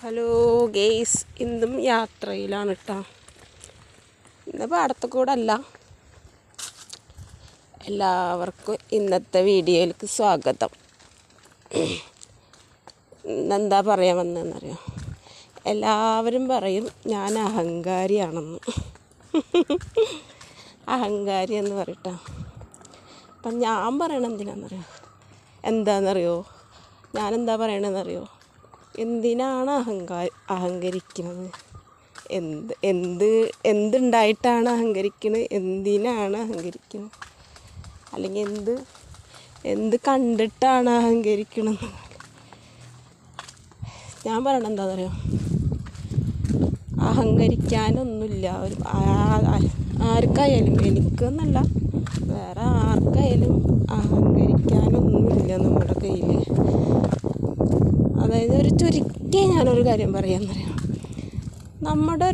Hello guys, ഇന്നും യാത്രയിലാണ് കേട്ടോ. ഇന്ന് പാടത്ത് കൂടെ അല്ല. എല്ലാവർക്കും ഇന്നത്തെ വീഡിയോയിലേക്ക് സ്വാഗതം. ഇന്നെന്താ പറയാൻ വന്നതെന്നറിയോ? എല്ലാവരും പറയും ഞാൻ അഹങ്കാരിയാണെന്ന്. അഹങ്കാരി എന്ന് പറയട്ടോ. അപ്പം ഞാൻ പറയണത് എന്താണെന്നറിയോ? ഞാനെന്താ പറയണതെന്നറിയോ? എന്തിനാണ് അഹങ്കരിക്കുന്നത്? എന്തുണ്ടായിട്ടാണ് അഹങ്കരിക്കുന്നത്? എന്തിനാണ് അഹങ്കരിക്കുന്നത്? അല്ലെങ്കിൽ എന്ത് കണ്ടിട്ടാണ് അഹങ്കരിക്കുന്നത്? ഞാൻ പറയണത് എന്താണെന്നറിയോ? അഹങ്കരിക്കാനൊന്നുമില്ല. ആർക്കായാലും, എനിക്കെന്നല്ല, വേറെ ആർക്കായാലും അഹങ്കരിക്കാനൊന്നുമില്ല നമ്മുടെ കയ്യിൽ. അതായത് ചുരുക്കി ഞാനൊരു കാര്യം പറയാമെന്നറിയാം. നമ്മുടെ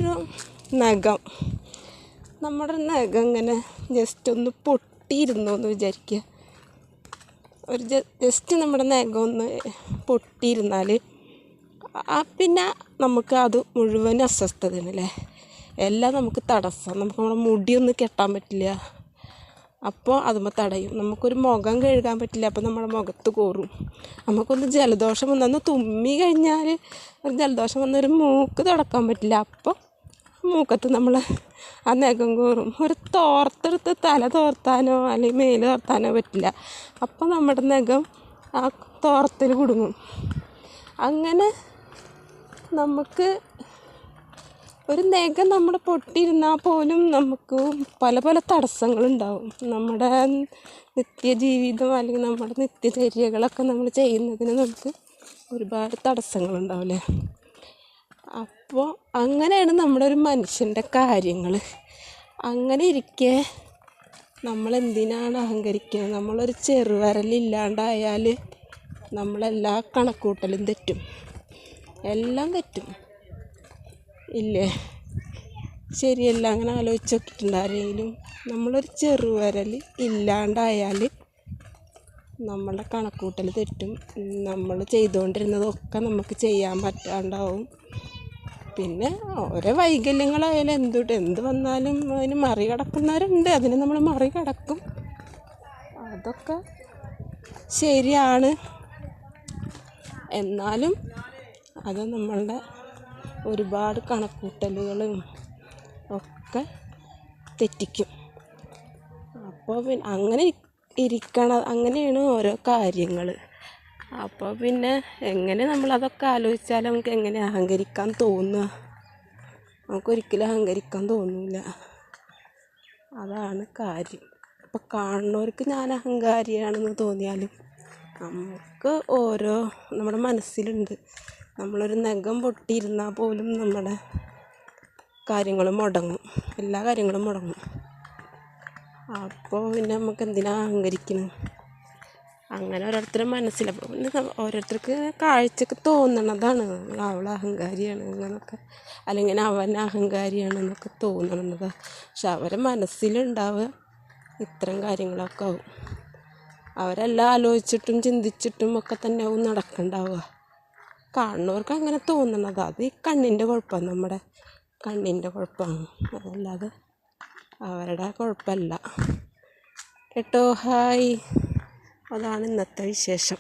നഖം ഇങ്ങനെ ജസ്റ്റ് ഒന്ന് പൊട്ടിയിരുന്നു എന്ന് വിചാരിക്കുക. ജസ്റ്റ് നമ്മുടെ നഖം ഒന്ന് പൊട്ടിയിരുന്നാൽ പിന്നെ നമുക്ക് അത് മുഴുവൻ അസ്വസ്ഥതയാണല്ലേ. എല്ലാം നമുക്ക് തടസ്സം. നമുക്ക് നമ്മുടെ മുടിയൊന്നും കെട്ടാൻ പറ്റില്ല. അപ്പോൾ അതുമ്പോൾ തടയും. നമുക്കൊരു മുഖം കഴുകാൻ പറ്റില്ല. അപ്പോൾ നമ്മുടെ മുഖത്ത് കോറും. നമുക്കൊന്ന് ജലദോഷം വന്നൊന്ന് തുമ്മി കഴിഞ്ഞാൽ, ഒരു ജലദോഷം വന്നൊരു മൂക്ക് തുടക്കാൻ പറ്റില്ല. അപ്പോൾ മൂക്കത്ത് നമ്മൾ ആ നഖം കോറും. ഒരു തോർത്തെടുത്ത് തല തോർത്താനോ അല്ലെങ്കിൽ മേല് തോർത്താനോ പറ്റില്ല. അപ്പോൾ നമ്മുടെ നഖം ആ തോർത്തിൽ കുടുങ്ങും. അങ്ങനെ നമുക്ക് ഒരു നഖം നമ്മൾ പൊട്ടിയിരുന്നാൽ പോലും നമുക്ക് പല പല തടസ്സങ്ങളുണ്ടാവും. നമ്മുടെ നിത്യജീവിതം അല്ലെങ്കിൽ നമ്മുടെ നിത്യചര്യകളൊക്കെ നമ്മൾ ചെയ്യുന്നതിന് നമുക്ക് ഒരുപാട് തടസ്സങ്ങളുണ്ടാവില്ലേ. അപ്പോൾ അങ്ങനെയാണ് നമ്മുടെ ഒരു മനുഷ്യൻ്റെ കാര്യങ്ങൾ. അങ്ങനെ ഇരിക്കെ നമ്മളെന്തിനാണ് അഹങ്കരിക്കുന്നത്? നമ്മളൊരു ചെറുവിരലില്ലാണ്ടായാൽ നമ്മളെല്ലാ കണക്കൂട്ടലും തെറ്റും. എല്ലാം തെറ്റും ഇല്ലേ? ശരിയല്ല? അങ്ങനെ ആലോചിച്ച് നോക്കിയിട്ടുണ്ട് ആരെങ്കിലും? നമ്മളൊരു ചെറുവിരൽ ഇല്ലാണ്ടായാൽ നമ്മളുടെ കണക്കൂട്ടൽ തെറ്റും. നമ്മൾ ചെയ്തുകൊണ്ടിരുന്നതൊക്കെ നമുക്ക് ചെയ്യാൻ പറ്റാണ്ടാവും. പിന്നെ ഓരോ വൈകല്യങ്ങളായാലും എന്ത് വന്നാലും അതിന് മറികടക്കുന്നവരുണ്ട്. അതിന് നമ്മൾ മറികടക്കും. അതൊക്കെ ശരിയാണ്. എന്നാലും അത് നമ്മളുടെ ഒരുപാട് കണക്കൂട്ടലുകളും ഒക്കെ തെറ്റിക്കും. അപ്പോൾ പിന്നെ അങ്ങനെയാണ് ഓരോ കാര്യങ്ങൾ. അപ്പോൾ പിന്നെ എങ്ങനെ നമ്മളതൊക്കെ ആലോചിച്ചാൽ നമുക്ക് എങ്ങനെ അഹങ്കരിക്കാൻ തോന്നുക? നമുക്കൊരിക്കലും അഹങ്കരിക്കാൻ തോന്നില്ല. അതാണ് കാര്യം. അപ്പോൾ കാണുന്നവർക്ക് ഞാൻ അഹങ്കാരിയാണെന്ന് തോന്നിയാലും നമുക്ക് നമ്മുടെ മനസ്സിലുണ്ട്. നമ്മളൊരു നഖം പൊട്ടിയിരുന്നാൽ പോലും നമ്മുടെ കാര്യങ്ങൾ മുടങ്ങും. എല്ലാ കാര്യങ്ങളും മുടങ്ങും. അപ്പോൾ പിന്നെ നമുക്ക് എന്തിനാണ് അഹങ്കരിക്കുന്നത്? അങ്ങനെ ഓരോരുത്തരുടെ മനസ്സിലപ്പോൾ പിന്നെ ഓരോരുത്തർക്ക് കാഴ്ചക്ക് തോന്നണതാണ് അവൾ അഹങ്കാരിയാണ് എന്നൊക്കെ, അല്ലെങ്കിൽ അവൻ അഹങ്കാരിയാണെന്നൊക്കെ തോന്നണത്. പക്ഷെ അവരെ മനസ്സിലുണ്ടാവുക ഇത്തരം കാര്യങ്ങളൊക്കെ ആവും. അവരെല്ലാം ആലോചിച്ചിട്ടും ചിന്തിച്ചിട്ടും ഒക്കെ തന്നെ ആവും നടക്കണ്ടാവുക. കാണുന്നവർക്ക് അങ്ങനെ തോന്നണത് അത് ഈ കണ്ണിൻ്റെ കുഴപ്പമാണ്. നമ്മുടെ കണ്ണിൻ്റെ കുഴപ്പമാണ്, അതല്ലാതെ അവരുടെ കുഴപ്പമല്ല കേട്ടോ. ഹായ്, അതാണ് ഇന്നത്തെ വിശേഷം.